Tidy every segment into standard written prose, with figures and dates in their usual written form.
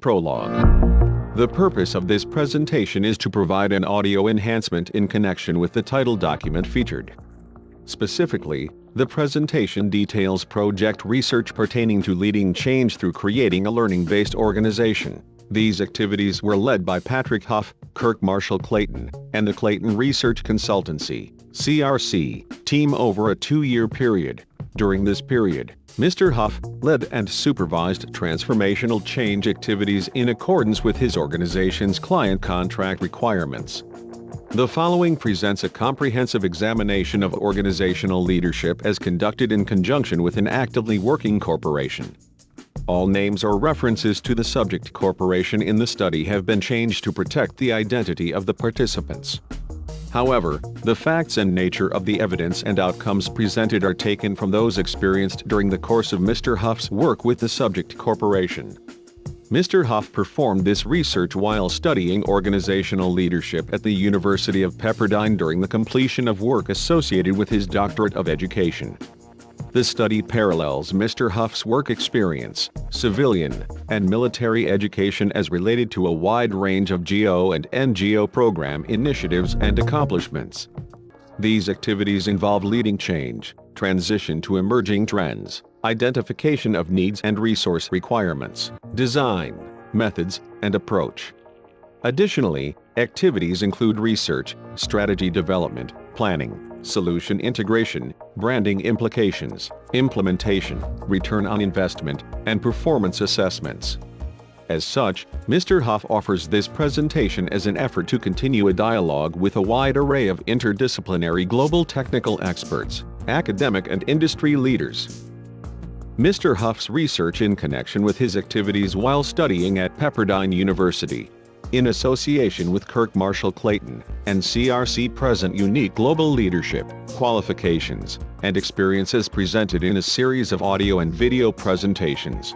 Prologue. The purpose of this presentation is to provide an audio enhancement in connection with the title document featured. Specifically, the presentation details project research pertaining to leading change through creating a learning-based organization. These activities were led by Patrick Huff, Kirk Marshall Clayton, and the Clayton Research Consultancy (CRC) team over a 2-year period. During this period, Mr. Huff led and supervised transformational change activities in accordance with his organization's client contract requirements. The following presents a comprehensive examination of organizational leadership as conducted in conjunction with an actively working corporation. All names or references to the subject corporation in the study have been changed to protect the identity of the participants. However, the facts and nature of the evidence and outcomes presented are taken from those experienced during the course of Mr. Huff's work with the subject corporation. Mr. Huff performed this research while studying organizational leadership at the University of Pepperdine during the completion of work associated with his doctorate of education. The study parallels Mr. Huff's work experience, civilian, and military education as related to a wide range of GO and NGO program initiatives and accomplishments. These activities involve leading change, transition to emerging trends, identification of needs and resource requirements, design, methods, and approach. Additionally, activities include research, strategy development, planning, solution integration, branding implications, implementation, return on investment, and performance assessments. As such, Mr. Huff offers this presentation as an effort to continue a dialogue with a wide array of interdisciplinary global technical experts, academic and industry leaders. Mr. Huff's research in connection with his activities while studying at Pepperdine University, in association with Kirk Marshall Clayton and CRC, present unique global leadership, qualifications, and experiences presented in a series of audio and video presentations.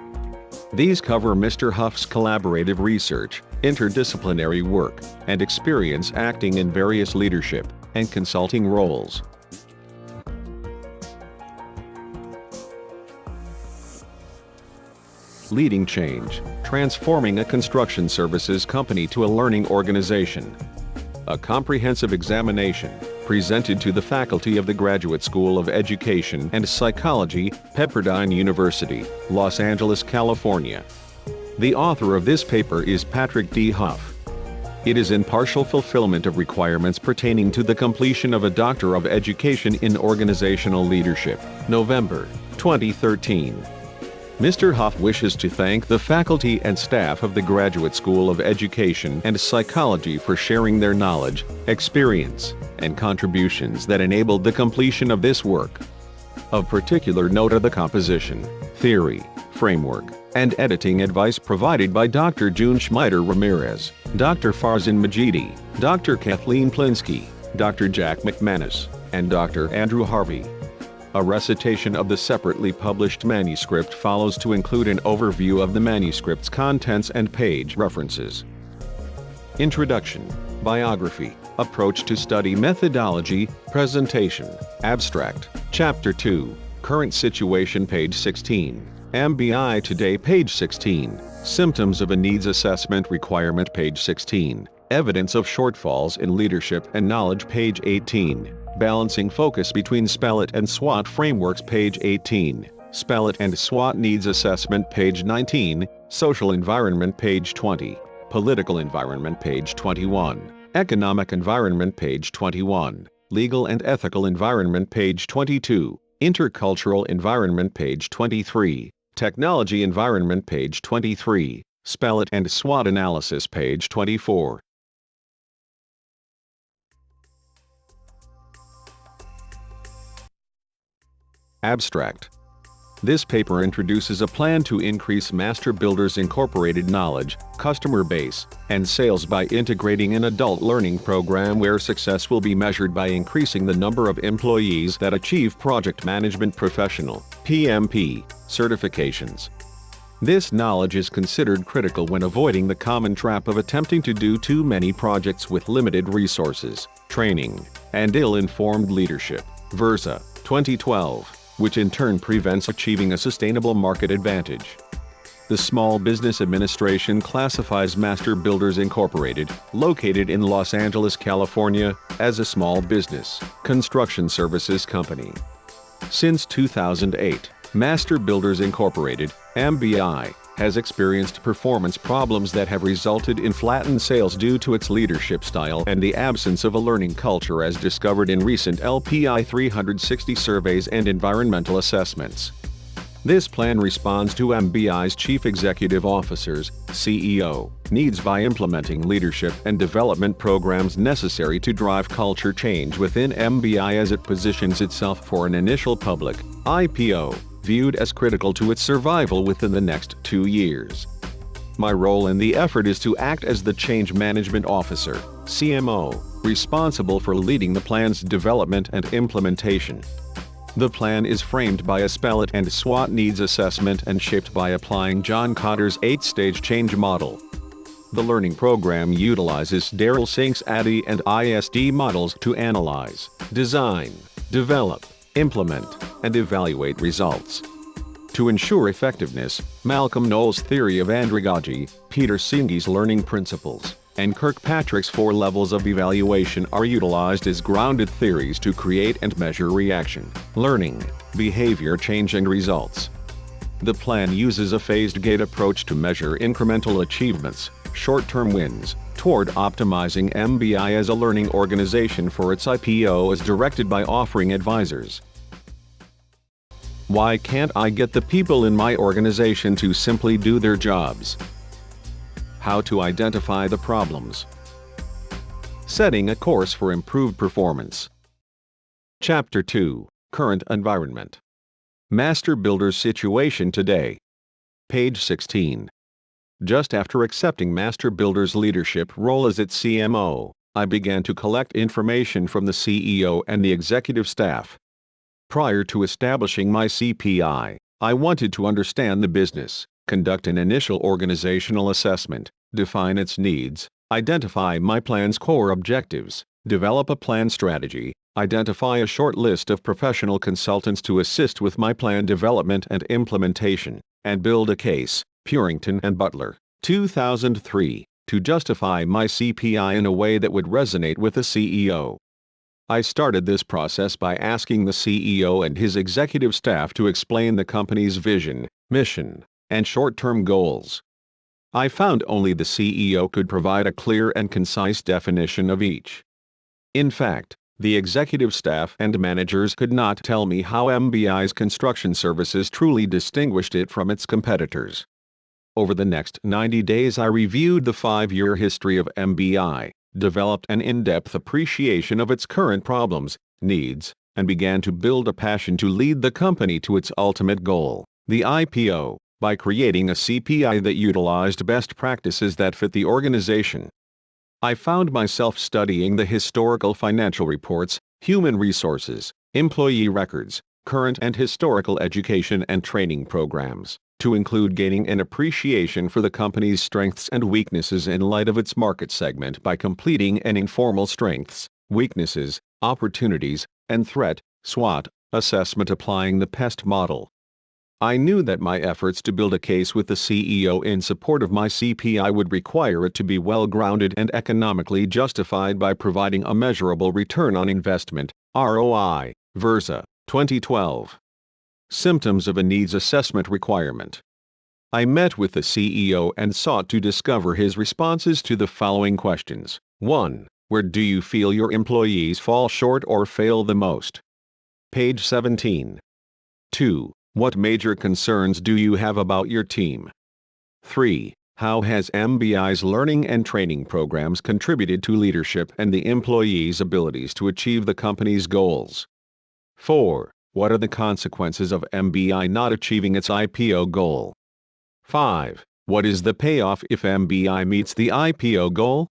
These cover Mr. Huff's collaborative research, interdisciplinary work, and experience acting in various leadership and consulting roles. Leading change, transforming a construction services company to a learning organization. A comprehensive examination, presented to the faculty of the Graduate School of Education and Psychology, Pepperdine University, Los Angeles, California. The author of this paper is Patrick D. Huff. It is in partial fulfillment of requirements pertaining to the completion of a Doctor of Education in Organizational Leadership, November 2013. Mr. Huff wishes to thank the faculty and staff of the Graduate School of Education and Psychology for sharing their knowledge, experience, and contributions that enabled the completion of this work. Of particular note are the composition, theory, framework, and editing advice provided by Dr. June Schmeider Ramirez, Dr. Farzin Majidi, Dr. Kathleen Plinsky, Dr. Jack McManus, and Dr. Andrew Harvey. A recitation of the separately published manuscript follows to include an overview of the manuscript's contents and page references. Introduction, Biography, Approach to Study Methodology, Presentation, Abstract, Chapter 2, Current Situation page 16, MBI Today page 16, Symptoms of a Needs Assessment Requirement page 16, Evidence of Shortfalls in Leadership and Knowledge page 18, Balancing Focus Between SPELIT and SWOT Frameworks page 18, SPELIT and SWOT Needs Assessment page 19, Social Environment page 20, Political Environment page 21, Economic Environment page 21, Legal and Ethical Environment page 22, Intercultural Environment page 23, Technology Environment page 23, SPELIT and SWOT Analysis page 24. Abstract. This paper introduces a plan to increase Master Builders Incorporated knowledge, customer base, and sales by integrating an adult learning program where success will be measured by increasing the number of employees that achieve Project Management Professional (PMP) certifications. This knowledge is considered critical when avoiding the common trap of attempting to do too many projects with limited resources, training, and ill-informed leadership. Versa, 2012. Which in turn prevents achieving a sustainable market advantage. The Small Business Administration classifies Master Builders Incorporated, located in Los Angeles, California, as a small business construction services company. Since 2008, Master Builders Incorporated, MBI, has experienced performance problems that have resulted in flattened sales due to its leadership style and the absence of a learning culture as discovered in recent LPI 360 surveys and environmental assessments. This plan responds to MBI's Chief Executive Officer's (CEO) needs by implementing leadership and development programs necessary to drive culture change within MBI as it positions itself for an initial public IPO, viewed as critical to its survival within the next 2 years. My role in the effort is to act as the Change Management Officer (CMO), responsible for leading the plan's development and implementation. The plan is framed by a SPELIT and SWOT needs assessment and shaped by applying John Kotter's 8-stage change model. The learning program utilizes Daryl Sink's ADDIE and ISD models to analyze, design, develop, implement, and evaluate results. To ensure effectiveness, Malcolm Knowles' theory of andragogy, Peter Singe's learning principles, and Kirkpatrick's 4 levels of evaluation are utilized as grounded theories to create and measure reaction, learning, behavior change and results. The plan uses a phased gate approach to measure incremental achievements, short-term wins, toward optimizing MBI as a learning organization for its IPO as directed by offering advisors. Why can't I get the people in my organization to simply do their jobs? How to identify the problems. Setting a course for improved performance. Chapter 2, Current Environment. Master Builder's Situation Today. Page 16. Just after accepting Master Builder's leadership role as its CMO, I began to collect information from the CEO and the executive staff. Prior to establishing my CPI, I wanted to understand the business, conduct an initial organizational assessment, define its needs, identify my plan's core objectives, develop a plan strategy, identify a short list of professional consultants to assist with my plan development and implementation, and build a case, Purington and Butler, 2003, to justify my CPI in a way that would resonate with the CEO. I started this process by asking the CEO and his executive staff to explain the company's vision, mission, and short-term goals. I found only the CEO could provide a clear and concise definition of each. In fact, the executive staff and managers could not tell me how MBI's construction services truly distinguished it from its competitors. Over the next 90 days I reviewed the 5-year history of MBI, developed an in-depth appreciation of its current problems, needs, and began to build a passion to lead the company to its ultimate goal, the IPO, by creating a CPI that utilized best practices that fit the organization. I found myself studying the historical financial reports, human resources, employee records, current and historical education and training programs, to include gaining an appreciation for the company's strengths and weaknesses in light of its market segment by completing an informal strengths, weaknesses, opportunities, and threat SWOT assessment applying the PEST model. I knew that my efforts to build a case with the CEO in support of my CPI would require it to be well-grounded and economically justified by providing a measurable return on investment, ROI, Versa, 2012. Symptoms of a needs assessment requirement. I met with the CEO and sought to discover his responses to the following questions. 1. Where do you feel your employees fall short or fail the most? Page 17. 2. What major concerns do you have about your team? 3. How has MBI's learning and training programs contributed to leadership and the employees' abilities to achieve the company's goals? 4. What are the consequences of MBI not achieving its IPO goal? 5. What is the payoff if MBI meets the IPO goal?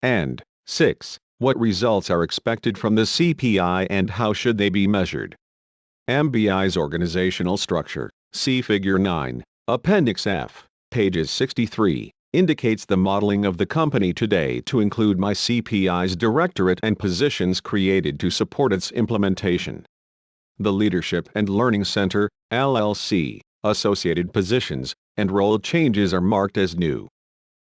And 6. What results are expected from the CPI and how should they be measured? MBI's organizational structure, see Figure 9, Appendix F, pages 63, indicates the modeling of the company today to include my CPI's directorate and positions created to support its implementation. The Leadership and Learning Center, LLC, associated positions, and role changes are marked as new.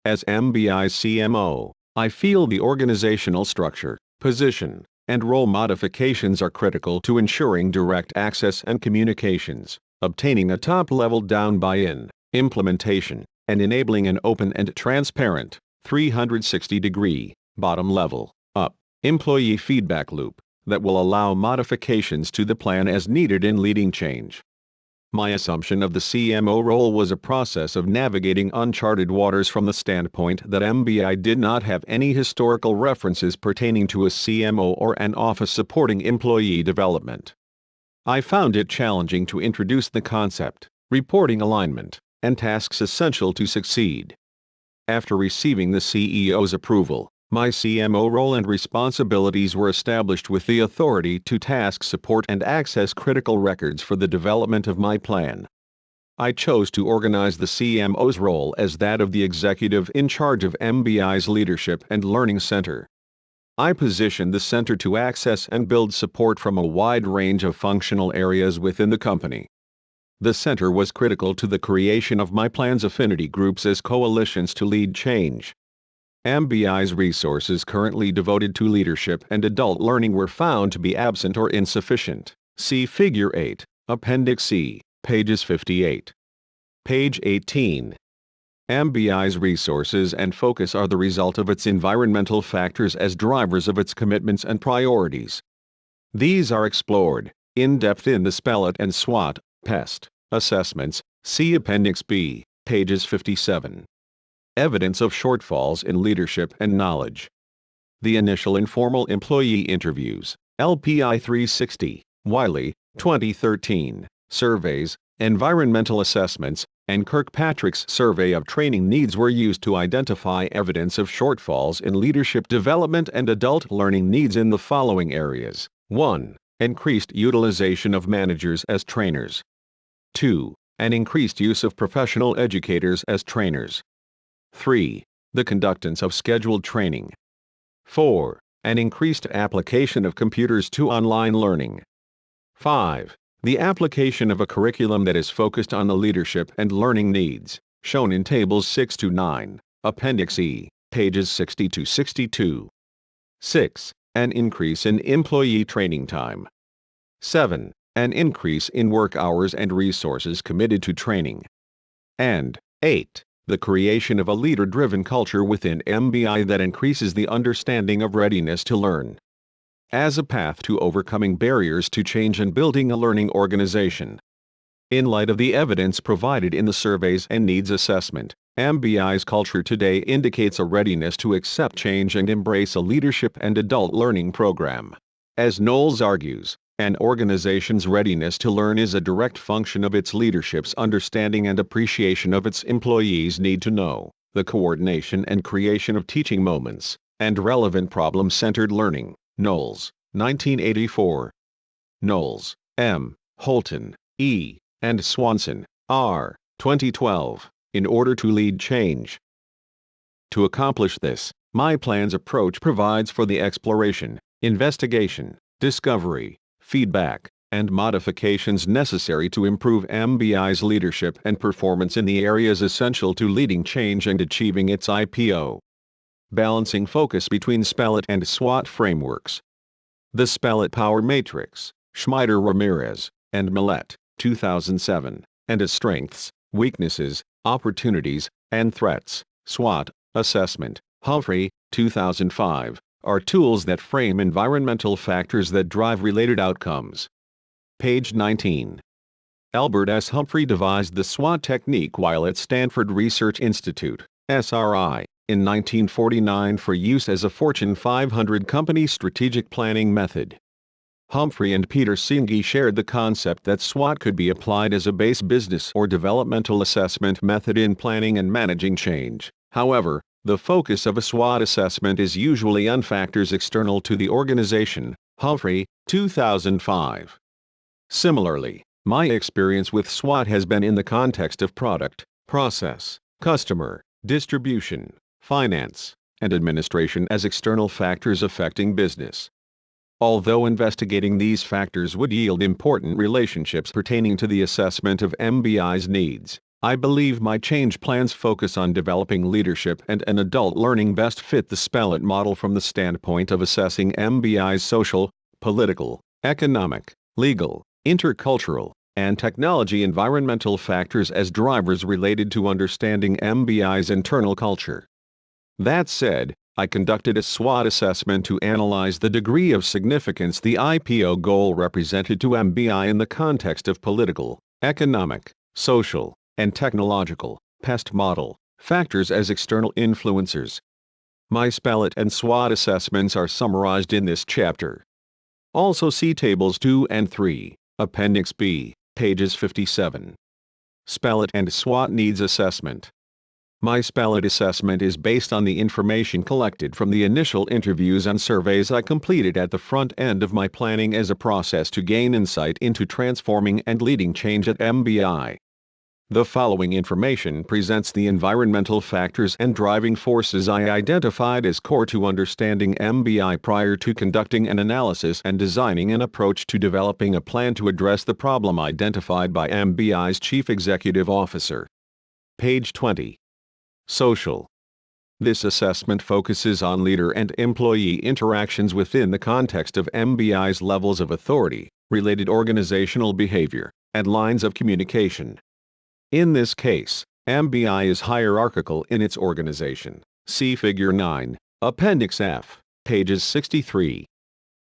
As MBI's CMO, I feel the organizational structure, position, and role modifications are critical to ensuring direct access and communications, obtaining a top-level down buy-in, implementation, and enabling an open and transparent, 360-degree, bottom-level, up, employee feedback loop that will allow modifications to the plan as needed in leading change. My assumption of the CMO role was a process of navigating uncharted waters from the standpoint that MBI did not have any historical references pertaining to a CMO or an office supporting employee development. I found it challenging to introduce the concept, reporting alignment, and tasks essential to succeed. After receiving the CEO's approval, my CMO role and responsibilities were established with the authority to task support and access critical records for the development of my plan. I chose to organize the CMO's role as that of the executive in charge of MBI's Leadership and Learning Center. I positioned the center to access and build support from a wide range of functional areas within the company. The center was critical to the creation of my plan's affinity groups as coalitions to lead change. MBI's resources currently devoted to leadership and adult learning were found to be absent or insufficient. See Figure 8, Appendix C, pages 58. Page 18. MBI's resources and focus are the result of its environmental factors as drivers of its commitments and priorities. These are explored in depth in the SPELIT and SWOT, PEST, assessments, see Appendix B, pages 57. Evidence of shortfalls in leadership and knowledge. The initial informal employee interviews, LPI 360, Wiley, 2013, surveys, environmental assessments, and Kirkpatrick's survey of training needs were used to identify evidence of shortfalls in leadership development and adult learning needs in the following areas. 1. Increased utilization of managers as trainers. 2. An increased use of professional educators as trainers. 3. The conductance of scheduled training. 4. An increased application of computers to online learning. 5. The application of a curriculum that is focused on the leadership and learning needs, shown in Tables 6 to 9, Appendix E, pages 60 to 62. 6. An increase in employee training time. 7. An increase in work hours and resources committed to training. And 8. The creation of a leader-driven culture within MBI that increases the understanding of readiness to learn as a path to overcoming barriers to change and building a learning organization. In light of the evidence provided in the surveys and needs assessment, MBI's culture today indicates a readiness to accept change and embrace a leadership and adult learning program. As Knowles argues, an organization's readiness to learn is a direct function of its leadership's understanding and appreciation of its employees' need to know, the coordination and creation of teaching moments, and relevant problem-centered learning. Knowles, 1984. Knowles, M., Holton, E., and Swanson, R., 2012, In Order to Lead Change. To accomplish this, my plan's approach provides for the exploration, investigation, discovery, feedback, and modifications necessary to improve MBI's leadership and performance in the areas essential to leading change and achieving its IPO. Balancing focus between SPELIT and SWOT frameworks. The SPELIT Power Matrix, Schneider-Ramirez, and Millett, 2007, and its strengths, weaknesses, opportunities, and threats, SWOT, assessment, Humphrey, 2005, are tools that frame environmental factors that drive related outcomes. Page 19. Albert S. Humphrey devised the SWOT technique while at Stanford Research Institute, SRI, in 1949 for use as a Fortune 500 company strategic planning method. Humphrey and Peter Senge shared the concept that SWOT could be applied as a base business or developmental assessment method in planning and managing change. However, the focus of a SWOT assessment is usually on factors external to the organization. Humphrey, 2005. Similarly, my experience with SWOT has been in the context of product, process, customer, distribution, finance, and administration as external factors affecting business. Although investigating these factors would yield important relationships pertaining to the assessment of MBI's needs, I believe my change plans focus on developing leadership and an adult learning best fit the SPELIT model from the standpoint of assessing MBI's social, political, economic, legal, intercultural, and technology environmental factors as drivers related to understanding MBI's internal culture. That said, I conducted a SWOT assessment to analyze the degree of significance the IPO goal represented to MBI in the context of political, economic, social, and technological, PEST model, factors as external influencers. My SPELIT and SWOT assessments are summarized in this chapter. Also see Tables 2 and 3, Appendix B, pages 57. SPELIT and SWOT Needs Assessment. My SPELIT assessment is based on the information collected from the initial interviews and surveys I completed at the front end of my planning as a process to gain insight into transforming and leading change at MBI. The following information presents the environmental factors and driving forces I identified as core to understanding MBI prior to conducting an analysis and designing an approach to developing a plan to address the problem identified by MBI's Chief Executive Officer. Page 20. Social. This assessment focuses on leader and employee interactions within the context of MBI's levels of authority, related organizational behavior, and lines of communication. In this case, MBI is hierarchical in its organization. See Figure 9, Appendix F, pages 63.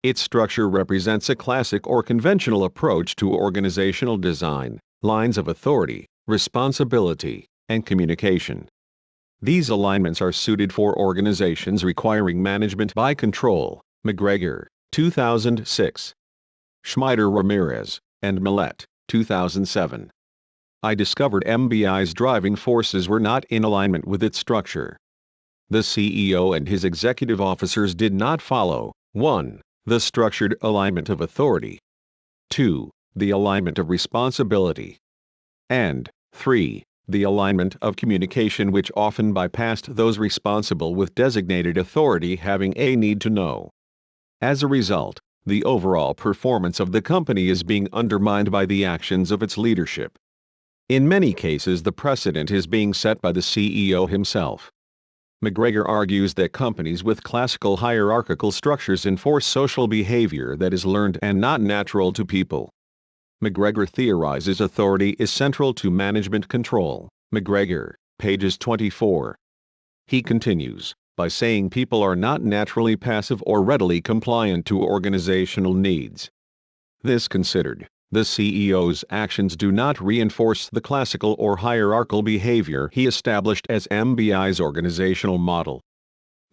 Its structure represents a classic or conventional approach to organizational design, lines of authority, responsibility, and communication. These alignments are suited for organizations requiring management by control. McGregor, 2006. Schmider-Ramirez, and Millett, 2007. I discovered MBI's driving forces were not in alignment with its structure. The CEO and his executive officers did not follow 1. The structured alignment of authority, 2. The alignment of responsibility, and 3. The alignment of communication, which often bypassed those responsible with designated authority having a need to know. As a result, the overall performance of the company is being undermined by the actions of its leadership. In many cases, the precedent is being set by the CEO himself. McGregor argues that companies with classical hierarchical structures enforce social behavior that is learned and not natural to people. McGregor theorizes authority is central to management control. McGregor, pages 24. He continues by saying people are not naturally passive or readily compliant to organizational needs. This considered, the CEO's actions do not reinforce the classical or hierarchical behavior he established as MBI's organizational model.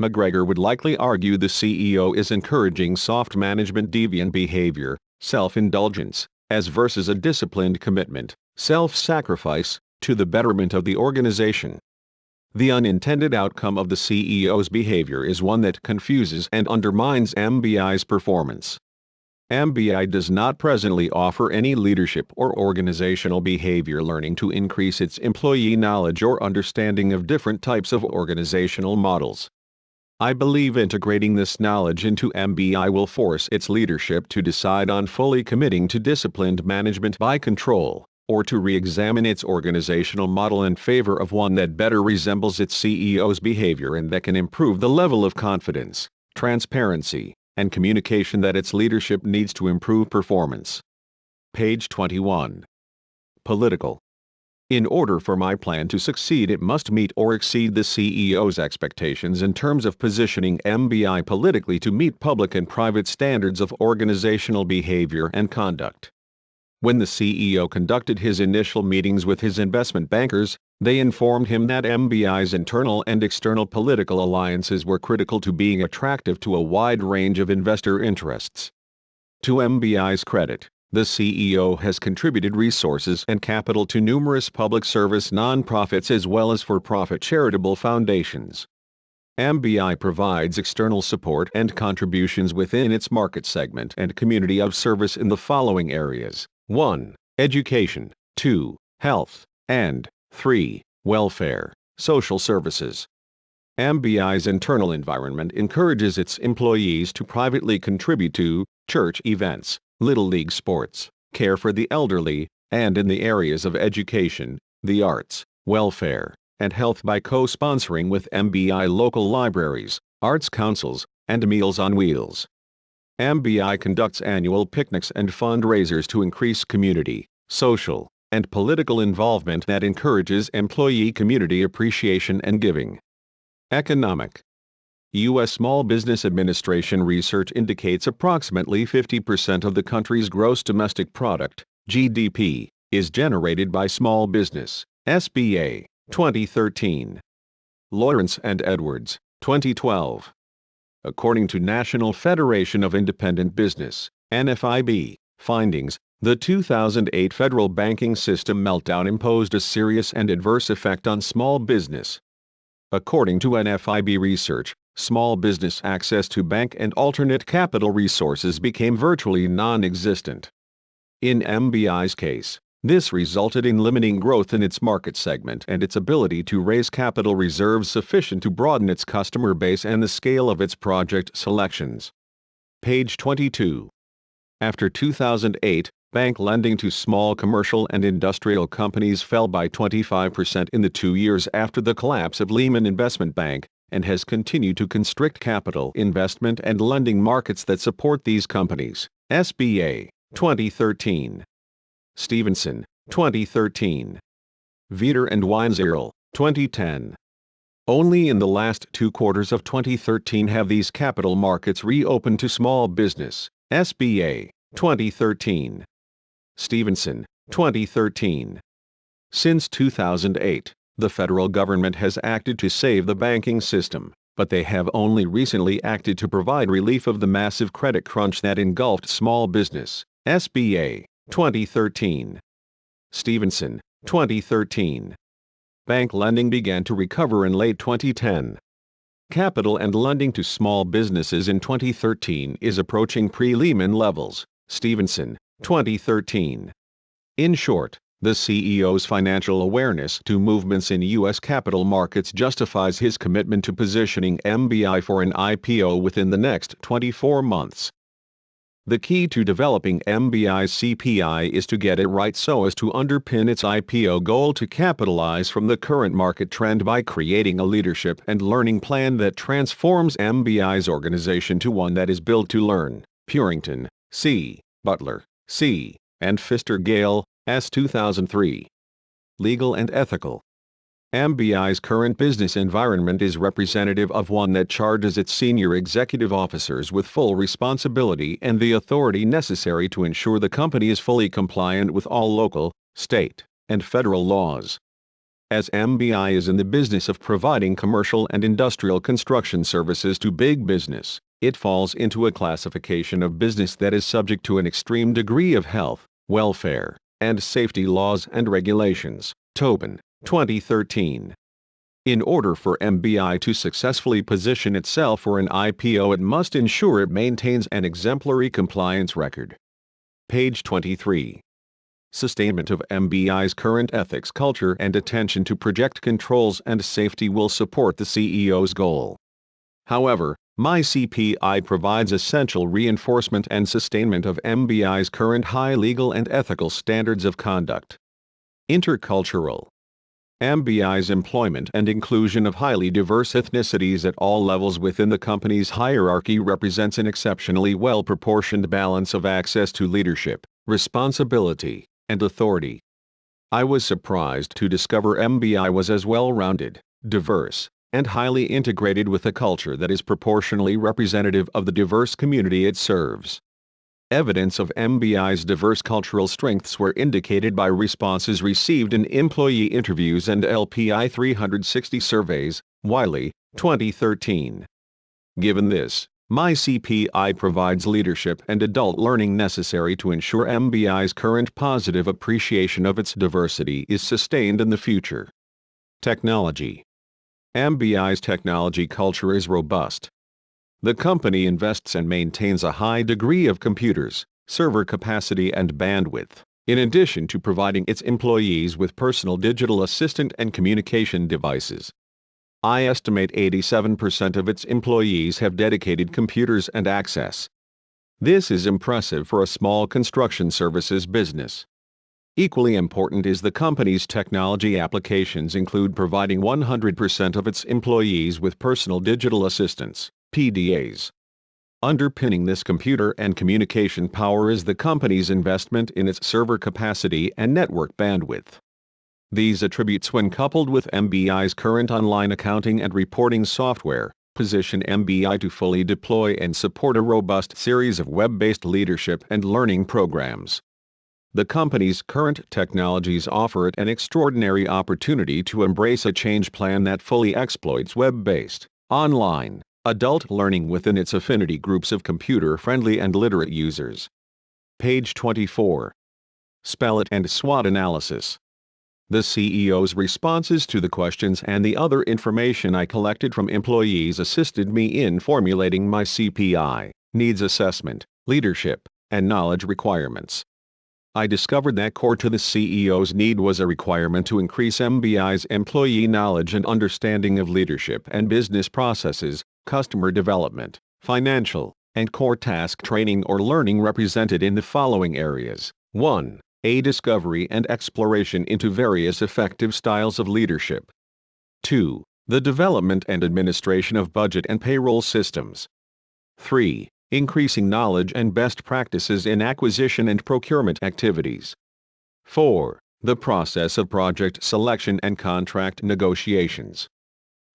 McGregor would likely argue the CEO is encouraging soft management deviant behavior, self-indulgence, as versus a disciplined commitment, self-sacrifice, to the betterment of the organization. The unintended outcome of the CEO's behavior is one that confuses and undermines MBI's performance. MBI does not presently offer any leadership or organizational behavior learning to increase its employee knowledge or understanding of different types of organizational models. I believe integrating this knowledge into MBI will force its leadership to decide on fully committing to disciplined management by control, or to re-examine its organizational model in favor of one that better resembles its CEO's behavior and that can improve the level of confidence, transparency, and communication that its leadership needs to improve performance. Page 21. Political. In order for my plan to succeed, it must meet or exceed the CEO's expectations in terms of positioning MBI politically to meet public and private standards of organizational behavior and conduct. When the CEO conducted his initial meetings with his investment bankers, they informed him that MBI's internal and external political alliances were critical to being attractive to a wide range of investor interests. To MBI's credit, the CEO has contributed resources and capital to numerous public service nonprofits as well as for-profit charitable foundations. MBI provides external support and contributions within its market segment and community of service in the following areas: 1. Education, 2. Health, and 3. Welfare, social services. MBI's internal environment encourages its employees to privately contribute to church events, Little League sports, care for the elderly, and in the areas of education, the arts, welfare, and health by co-sponsoring with MBI local libraries, arts councils, and Meals on Wheels. MBI conducts annual picnics and fundraisers to increase community, social, and political involvement that encourages employee community appreciation and giving. Economic. U.S. Small Business Administration research indicates approximately 50% of the country's gross domestic product, GDP, is generated by small business, SBA, 2013. Lawrence and Edwards, 2012. According to National Federation of Independent Business, NFIB, findings, the 2008 federal banking system meltdown imposed a serious and adverse effect on small business. According to NFIB research, small business access to bank and alternate capital resources became virtually non-existent. In MBI's case, this resulted in limiting growth in its market segment and its ability to raise capital reserves sufficient to broaden its customer base and the scale of its project selections. Page 22. After 2008, bank lending to small commercial and industrial companies fell by 25% in the 2 years after the collapse of Lehman Investment Bank, and has continued to constrict capital investment and lending markets that support these companies. SBA, 2013. Stevenson, 2013. Veeder and Weinzierl, 2010. Only in the last 2 quarters of 2013 have these capital markets reopened to small business. SBA, 2013. Stevenson, 2013. Since 2008, the federal government has acted to save the banking system, but they have only recently acted to provide relief of the massive credit crunch that engulfed small business. SBA, 2013. Stevenson, 2013. Bank lending began to recover in late 2010. Capital and lending to small businesses in 2013 is approaching pre-Lehman levels. Stevenson, 2013. In short, the CEO's financial awareness to movements in U.S. capital markets justifies his commitment to positioning MBI for an IPO within the next 24 months. The key to developing MBI's CPI is to get it right so as to underpin its IPO goal to capitalize from the current market trend by creating a leadership and learning plan that transforms MBI's organization to one that is built to learn. Purington, C., Butler, C., and Pfister Gale, S. 2003. Legal and ethical. MBI's current business environment is representative of one that charges its senior executive officers with full responsibility and the authority necessary to ensure the company is fully compliant with all local, state, and federal laws. As MBI is in the business of providing commercial and industrial construction services to big business, it falls into a classification of business that is subject to an extreme degree of health, welfare, and safety laws and regulations. Tobin, 2013. In order for MBI to successfully position itself for an IPO, it must ensure it maintains an exemplary compliance record. Page 23. Sustainment of MBI's current ethics culture and attention to project controls and safety will support the CEO's goal. However, MyCPI provides essential reinforcement and sustainment of MBI's current high legal and ethical standards of conduct. Intercultural. MBI's employment and inclusion of highly diverse ethnicities at all levels within the company's hierarchy represents an exceptionally well-proportioned balance of access to leadership, responsibility, and authority. I was surprised to discover MBI was as well-rounded, diverse, and highly integrated with a culture that is proportionally representative of the diverse community it serves. Evidence of MBI's diverse cultural strengths were indicated by responses received in employee interviews and LPI 360 surveys, Wiley, 2013. Given this, MyCPI provides leadership and adult learning necessary to ensure MBI's current positive appreciation of its diversity is sustained in the future. Technology. MBI's technology culture is robust. The company invests and maintains a high degree of computers, server capacity and bandwidth, in addition to providing its employees with personal digital assistant and communication devices. I estimate 87% of its employees have dedicated computers and access. This is impressive for a small construction services business. Equally important is the company's technology applications include providing 100% of its employees with personal digital assistants, PDAs. Underpinning this computer and communication power is the company's investment in its server capacity and network bandwidth. These attributes, when coupled with MBI's current online accounting and reporting software, position MBI to fully deploy and support a robust series of web-based leadership and learning programs. The company's current technologies offer it an extraordinary opportunity to embrace a change plan that fully exploits web-based, online, adult learning within its affinity groups of computer-friendly and literate users. Page 24. SPELIT and SWOT analysis. The CEO's responses to the questions and the other information I collected from employees assisted me in formulating my CPI, needs assessment, leadership, and knowledge requirements. I discovered that core to the CEO's need was a requirement to increase MBI's employee knowledge and understanding of leadership and business processes, customer development, financial, and core task training or learning represented in the following areas. 1. A discovery and exploration into various effective styles of leadership. 2. The development and administration of budget and payroll systems. 3. Increasing knowledge and best practices in acquisition and procurement activities. 4. The process of project selection and contract negotiations.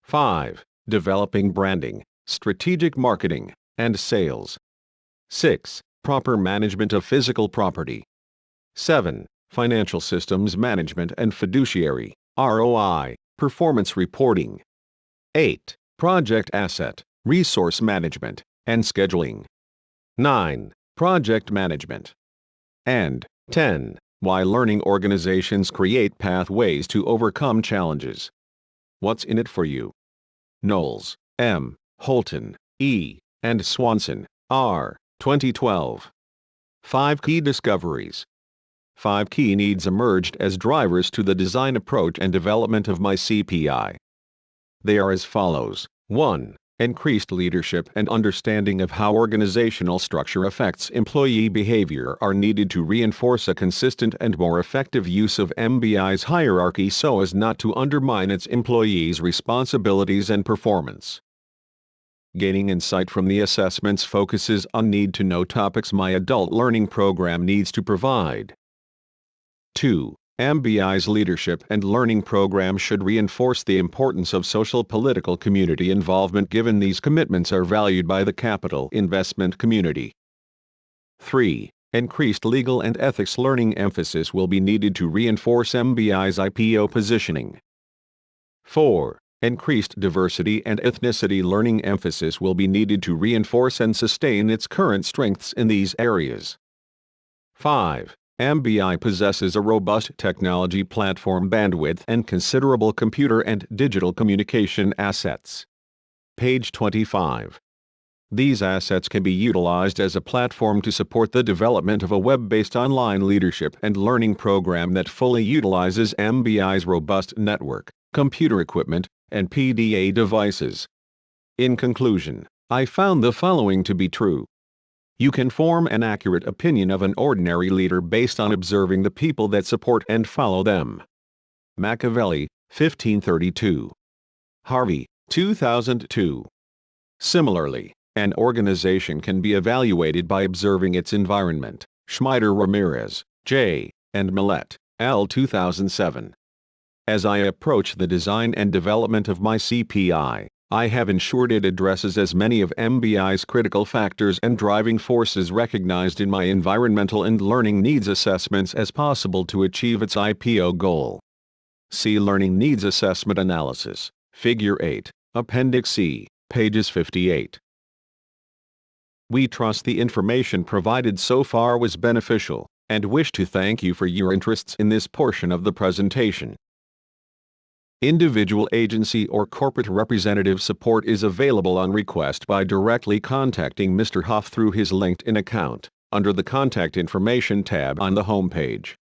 5. Developing branding, strategic marketing, and sales. 6. Proper management of physical property. 7. Financial systems management and fiduciary, ROI, performance reporting. 8. Project asset, resource management, and scheduling. 9. Project management. And 10. Why learning organizations create pathways to overcome challenges. What's in it for you? Knowles, M., Holton, E., and Swanson, R., 2012. 5 key discoveries. 5 key needs emerged as drivers to the design approach and development of my CPI. They are as follows. 1. Increased leadership and understanding of how organizational structure affects employee behavior are needed to reinforce a consistent and more effective use of MBI's hierarchy so as not to undermine its employees' responsibilities and performance. Gaining insight from the assessments focuses on need-to-know topics my adult learning program needs to provide. 2. MBI's leadership and learning program should reinforce the importance of social-political community involvement given these commitments are valued by the capital investment community. 3. Increased legal and ethics learning emphasis will be needed to reinforce MBI's IPO positioning. 4. Increased diversity and ethnicity learning emphasis will be needed to reinforce and sustain its current strengths in these areas. 5. MBI possesses a robust technology platform bandwidth and considerable computer and digital communication assets. Page 25. These assets can be utilized as a platform to support the development of a web-based online leadership and learning program that fully utilizes MBI's robust network, computer equipment, and PDA devices. In conclusion, I found the following to be true. You can form an accurate opinion of an ordinary leader based on observing the people that support and follow them. Machiavelli, 1532. Harvey, 2002. Similarly, an organization can be evaluated by observing its environment. Schmider-Ramirez, J., and Millett, L. 2007. As I approach the design and development of my CPI, I have ensured it addresses as many of MBI's critical factors and driving forces recognized in my environmental and learning needs assessments as possible to achieve its IPO goal. See Learning Needs Assessment Analysis, Figure 8, Appendix C, pages 58. We trust the information provided so far was beneficial, and wish to thank you for your interests in this portion of the presentation. Individual agency or corporate representative support is available on request by directly contacting Mr. Huff through his LinkedIn account, under the Contact Information tab on the homepage.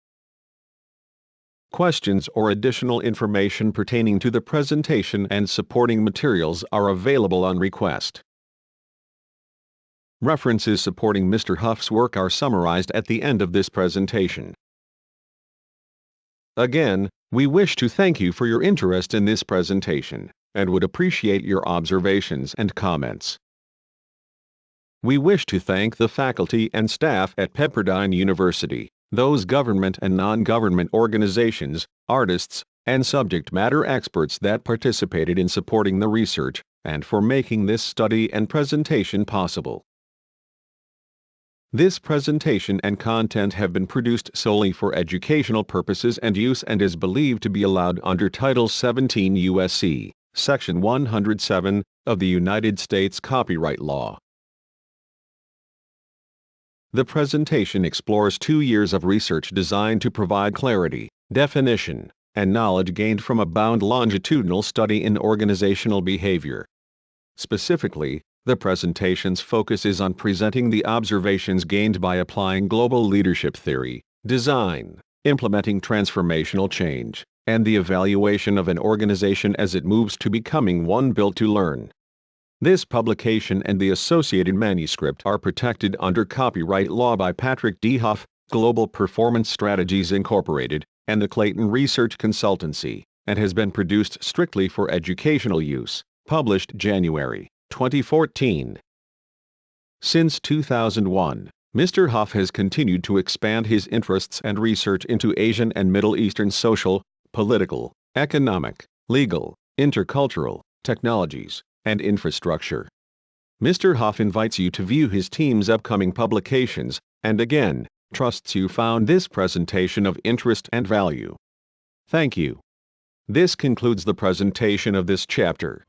Questions or additional information pertaining to the presentation and supporting materials are available on request. References supporting Mr. Huff's work are summarized at the end of this presentation. Again, we wish to thank you for your interest in this presentation, and would appreciate your observations and comments. We wish to thank the faculty and staff at Pepperdine University, those government and non-government organizations, artists, and subject matter experts that participated in supporting the research, and for making this study and presentation possible. This presentation and content have been produced solely for educational purposes and use and is believed to be allowed under Title 17 U.S.C., Section 107 of the United States Copyright Law. The presentation explores 2 years of research designed to provide clarity, definition, and knowledge gained from a bound longitudinal study in organizational behavior. Specifically, the presentation's focus is on presenting the observations gained by applying global leadership theory, design, implementing transformational change, and the evaluation of an organization as it moves to becoming one built to learn. This publication and the associated manuscript are protected under copyright law by Patrick D. Huff, Global Performance Strategies Incorporated, and the Clayton Research Consultancy, and has been produced strictly for educational use, published January 2014. Since 2001, Mr. Huff has continued to expand his interests and research into Asian and Middle Eastern social, political, economic, legal, intercultural, technologies, and infrastructure. Mr. Huff invites you to view his team's upcoming publications, and again, trusts you found this presentation of interest and value. Thank you. This concludes the presentation of this chapter.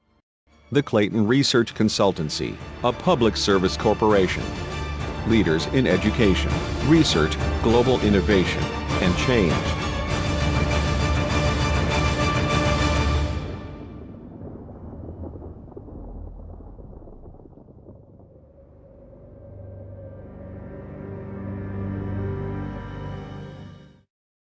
The Clayton Research Consultancy, a public service corporation. Leaders in education, research, global innovation, and change.